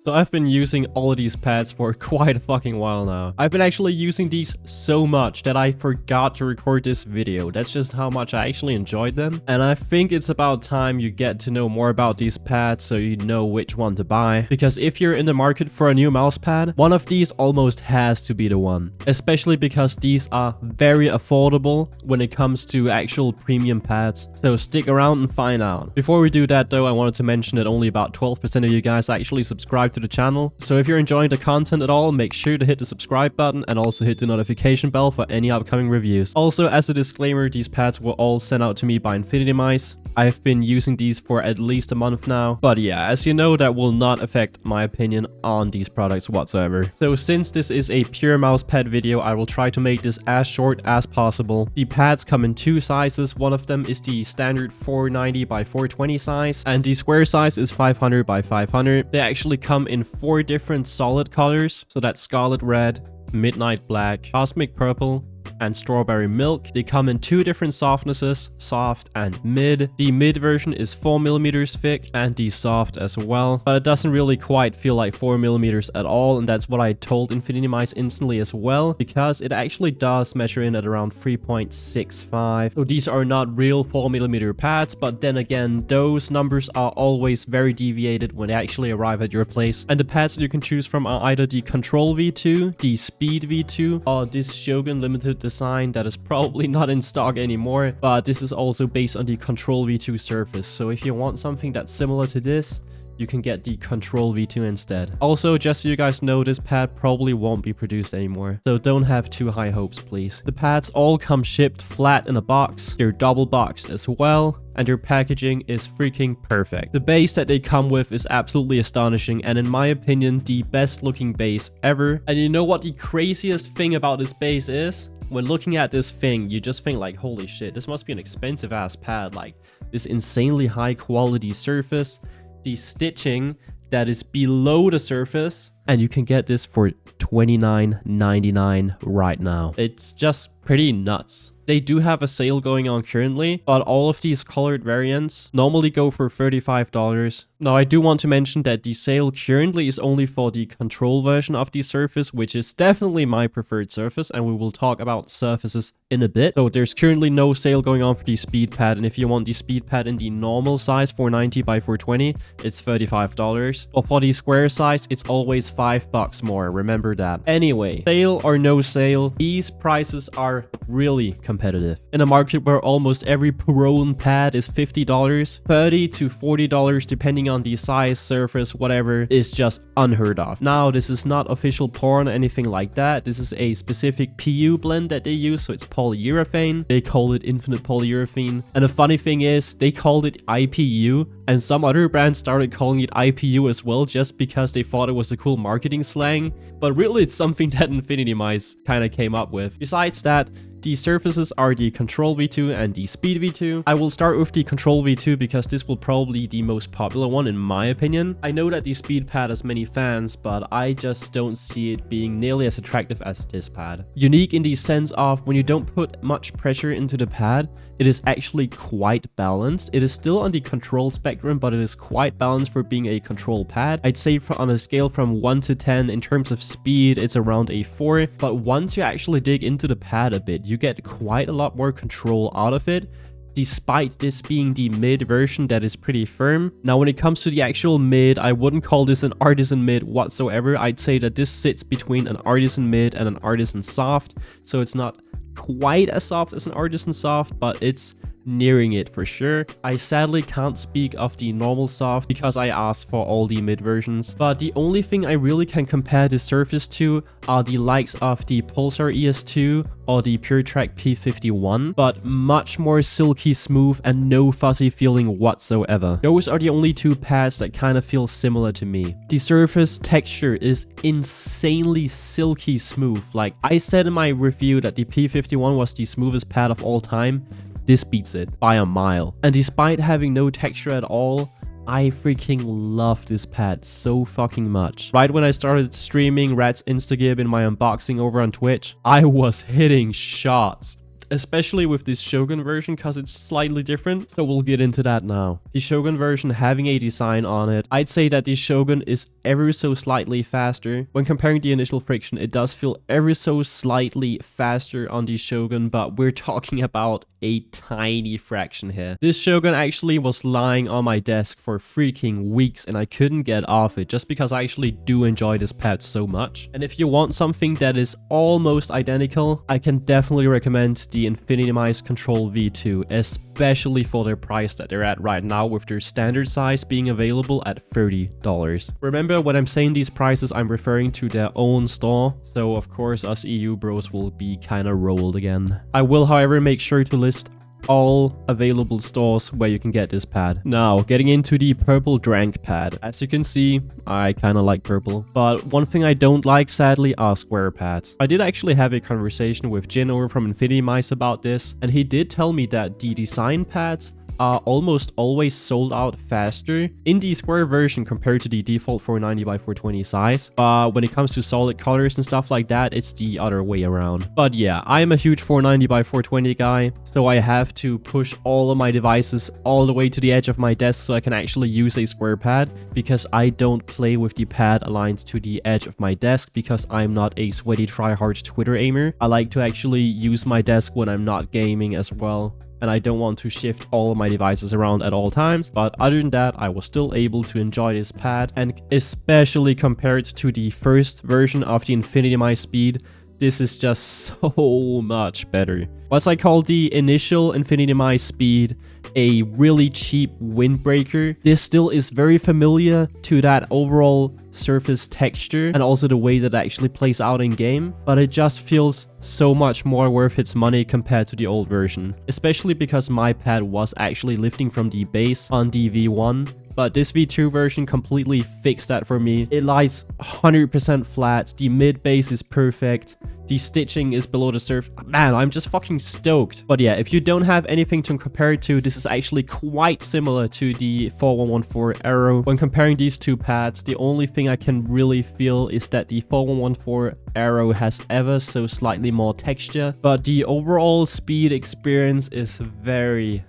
So I've been using all of these pads for quite a fucking while now. I've been actually using these so much that I forgot to record this video. That's just how much I actually enjoyed them. And I think it's about time you get to know more about these pads so you know which one to buy. Because if you're in the market for a new mouse pad, one of these almost has to be the one. Especially because these are very affordable when it comes to actual premium pads. So stick around and find out. Before we do that though, I wanted to mention that only about 12% of you guys actually subscribe to the channel. So if you're enjoying the content at all, make sure to hit the subscribe button and also hit the notification bell for any upcoming reviews. Also, as a disclaimer, these pads were all sent out to me by InfinityMice. I've been using these for at least a month now. But yeah, as you know, that will not affect my opinion on these products whatsoever. So since this is a pure mouse pad video, I will try to make this as short as possible. The pads come in two sizes. One of them is the standard 490 by 420 size, and the square size is 500 by 500. They actually come in 4 different solid colors. So that's scarlet red, midnight black, cosmic purple, and strawberry milk. They come in 2 different softnesses, soft and mid. The mid version is 4mm thick and the soft as well, but it doesn't really quite feel like 4mm at all, and that's what I told InfinityMice instantly as well, because it actually does measure in at around 3.65. So these are not real 4mm pads, but then again, those numbers are always very deviated when they actually arrive at your place. And the pads that you can choose from are either the Control V2, the Speed V2, or this Shogun limited design that is probably not in stock anymore, but this is also based on the Control V2 surface. So if you want something that's similar to this, you can get the Control V2 instead. Also, just so you guys know, this pad probably won't be produced anymore, so don't have too high hopes, please. The pads all come shipped flat in a box. They're double boxed as well, and their packaging is freaking perfect. The base that they come with is absolutely astonishing, and in my opinion, the best looking base ever. And you know what the craziest thing about this base is? When looking at this thing, you just think like, holy shit, this must be an expensive ass pad. Like, this insanely high quality surface, the stitching that is below the surface, and you can get this for $29.99 right now. It's just pretty nuts. They do have a sale going on currently, but all of these colored variants normally go for $35. Now, I do want to mention that the sale currently is only for the Control version of the Surface, which is definitely my preferred surface, and we will talk about surfaces in a bit. So there's currently no sale going on for the Speed Pad, and if you want the Speed Pad in the normal size 490 by 420, it's $35. But for the square size, it's always $5 more, remember that. Anyway, sale or no sale, these prices are really competitive. In a market where almost every Perone pad is $50, $30 to $40 depending on the size, surface, whatever, is just unheard of. Now, this is not official porn or anything like that. This is a specific PU blend that they use, so it's polyurethane. They call it infinite polyurethane. And the funny thing is, they called it IPU, and some other brands started calling it IPU as well, just because they thought it was a cool marketing slang. But really, it's something that InfinityMice kind of came up with. Besides that, the surfaces are the Control V2 and the Speed V2. I will start with the Control V2 because this will probably be the most popular one in my opinion. I know that the Speed pad has many fans, but I just don't see it being nearly as attractive as this pad. Unique in the sense of when you don't put much pressure into the pad, it is actually quite balanced. It is still on the control spectrum, but it is quite balanced for being a control pad. I'd say on a scale from 1 to 10 in terms of speed, it's around a 4. But once you actually dig into the pad a bit, you get quite a lot more control out of it, despite this being the mid version that is pretty firm. Now, when it comes to the actual mid, I wouldn't call this an artisan mid whatsoever. I'd say that this sits between an artisan mid and an artisan soft, so it's not quite as soft as an artisan soft, but it's nearing it for sure. I sadly can't speak of the normal soft because I asked for all the mid versions, but the only thing I really can compare the surface to are the likes of the Pulsar ES2 or the PureTrack P51, but much more silky smooth and no fuzzy feeling whatsoever. Those are the only 2 pads that kind of feel similar to me. The surface texture is insanely silky smooth. Like I said in my review that the P51 was the smoothest pad of all time. This beats it by a mile. And despite having no texture at all, I freaking love this pad so fucking much. Right when I started streaming Rat's Instagib in my unboxing over on Twitch, I was hitting shots especially with this Shogun version because it's slightly different. So we'll get into that now. The Shogun version having a design on it, I'd say that the Shogun is ever so slightly faster. When comparing the initial friction, it does feel ever so slightly faster on the Shogun, but we're talking about a tiny fraction here. This Shogun actually was lying on my desk for freaking weeks and I couldn't get off it just because I actually do enjoy this pad so much. And if you want something that is almost identical, I can definitely recommend the InfinityMice Control V2, especially for their price that they're at right now with their standard size being available at $30. Remember, when I'm saying these prices, I'm referring to their own store, so of course us EU bros will be kinda rolled again. I will, however, make sure to list all available stores where you can get this pad. Now, getting into the purple drank pad. As you can see, I kind of like purple, but one thing I don't like, sadly, are square pads. I did actually have a conversation with Jin over from InfinityMice about this, and he did tell me that the design pads are almost always sold out faster in the square version compared to the default 490 by 420 size. But when it comes to solid colors and stuff like that, it's the other way around. But yeah, I am a huge 490 by 420 guy, so I have to push all of my devices all the way to the edge of my desk so I can actually use a square pad, because I don't play with the pad aligned to the edge of my desk because I'm not a sweaty tryhard Twitter aimer. I like to actually use my desk when I'm not gaming as well, and I don't want to shift all of my devices around at all times. But other than that, I was still able to enjoy this pad, and especially compared to the first version of the InfinityMice Speed, this is just so much better. Whilst I call the initial InfinityMice Speed a really cheap windbreaker, this still is very familiar to that overall surface texture and also the way that it actually plays out in game, but it just feels so much more worth its money compared to the old version, especially because my pad was actually lifting from the base on the V1. But this V2 version completely fixed that for me. It lies 100% flat, the mid base is perfect, the stitching is below the surface. Man, I'm just fucking stoked. But yeah, if you don't have anything to compare it to, this is actually quite similar to the 4114 Aero. When comparing these two pads, the only thing I can really feel is that the 4114 Aero has ever so slightly more texture, but the overall speed experience is very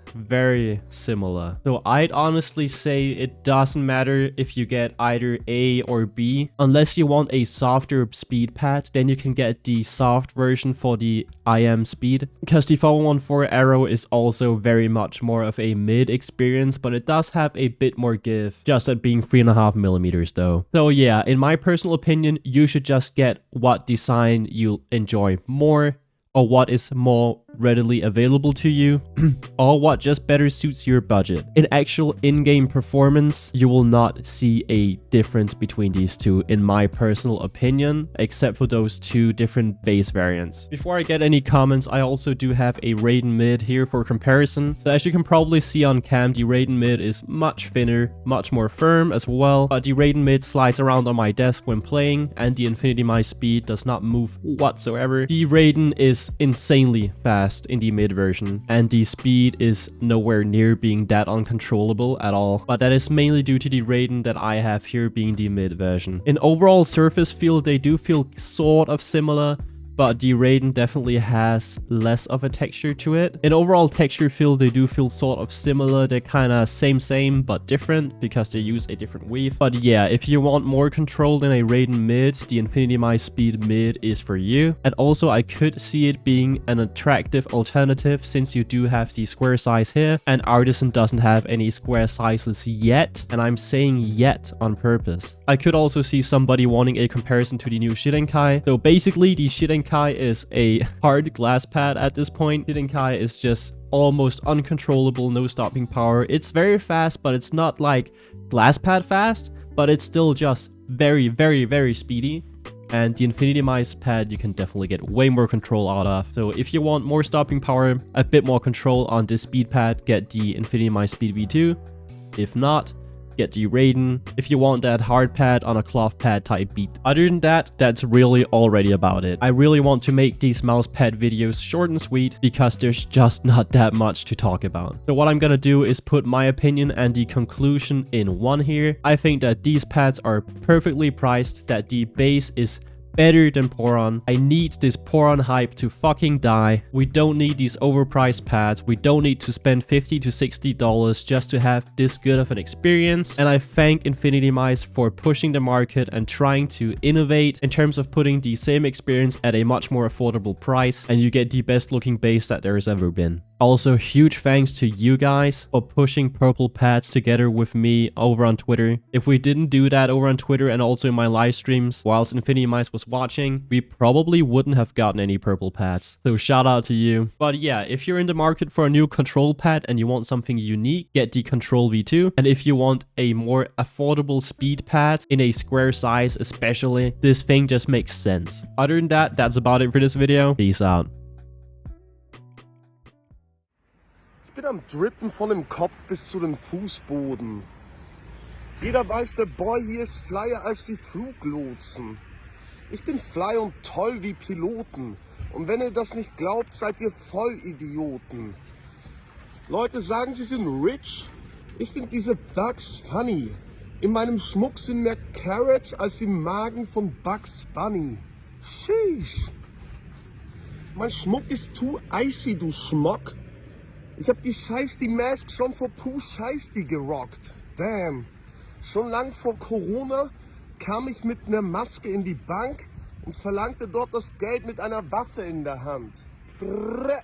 similar. So I'd honestly say it doesn't matter if you get either A or B. Unless you want a softer speed pad, then you can get the soft version for the IM speed, because the 4114 Aero is also very much more of a mid experience, but it does have a bit more give, just at being 3.5mm though. So yeah, in my personal opinion, you should just get what design you enjoy more, or what is more readily available to you, or what just better suits your budget. In actual in-game performance, you will not see a difference between these two, in my personal opinion, except for those two different base variants. Before I get any comments, I also do have a Raiden mid here for comparison. So as you can probably see on cam, the Raiden mid is much thinner, much more firm as well, but the Raiden mid slides around on my desk when playing, and the InfinityMice Speed does not move whatsoever. The Raiden is insanely fast in the mid version, and the speed is nowhere near being that uncontrollable at all, but that is mainly due to the Raiden that I have here being the mid version. In overall surface feel, they do feel sort of similar, but the Raiden definitely has less of a texture to it. In overall texture feel, they do feel sort of similar. They're kind of same but different because they use a different weave. But yeah, if you want more control than a Raiden mid, the InfinityMice Speed mid is for you. And also I could see it being an attractive alternative since you do have the square size here, and Artisan doesn't have any square sizes yet, and I'm saying yet on purpose. I could also see somebody wanting a comparison to the new Shirenkai. So basically the Shirenkai is a hard glass pad at this point. Shirenkai is just almost uncontrollable, no stopping power. It's very fast, but it's not like glass pad fast, but it's still just very speedy. And the InfinityMice pad you can definitely get way more control out of. So if you want more stopping power, a bit more control on this speed pad, get the InfinityMice Speed V2. If not, get the Raiden if you want that hard pad on a cloth pad type beat. Other than that, that's really already about it. I really want to make these mouse pad videos short and sweet because there's just not that much to talk about. So what I'm gonna do is put my opinion and the conclusion in one here. I think that these pads are perfectly priced, that the base is better than Poron. I need this Poron hype to fucking die. We don't need these overpriced pads. We don't need to spend $50 to $60 just to have this good of an experience. And I thank InfinityMice for pushing the market and trying to innovate in terms of putting the same experience at a much more affordable price, and you get the best looking bass that there has ever been. Also, huge thanks to you guys for pushing purple pads together with me over on Twitter. If we didn't do that over on Twitter and also in my live streams whilst InfinityMice was watching, we probably wouldn't have gotten any purple pads. So shout out to you. But yeah, if you're in the market for a new control pad and you want something unique, get the Control V2. And if you want a more affordable speed pad in a square size especially, this thing just makes sense. Other than that, that's about it for this video. Peace out. Ich bin am Drippen von dem Kopf bis zu dem Fußboden. Jeder weiß, der Boy hier ist flyer als die Fluglotsen. Ich bin fly und toll wie Piloten. Und wenn ihr das nicht glaubt, seid ihr Vollidioten. Leute sagen, sie sind rich. Ich finde diese Thugs funny. In meinem Schmuck sind mehr Carrots als im Magen von Bugs Bunny. Sheesh. Mein Schmuck ist too icy, du Schmock. Ich hab die Mask schon vor Scheiß-die gerockt. Damn. Schon lang vor Corona kam ich mit einer Maske in die Bank und verlangte dort das Geld mit einer Waffe in der Hand. Brrr.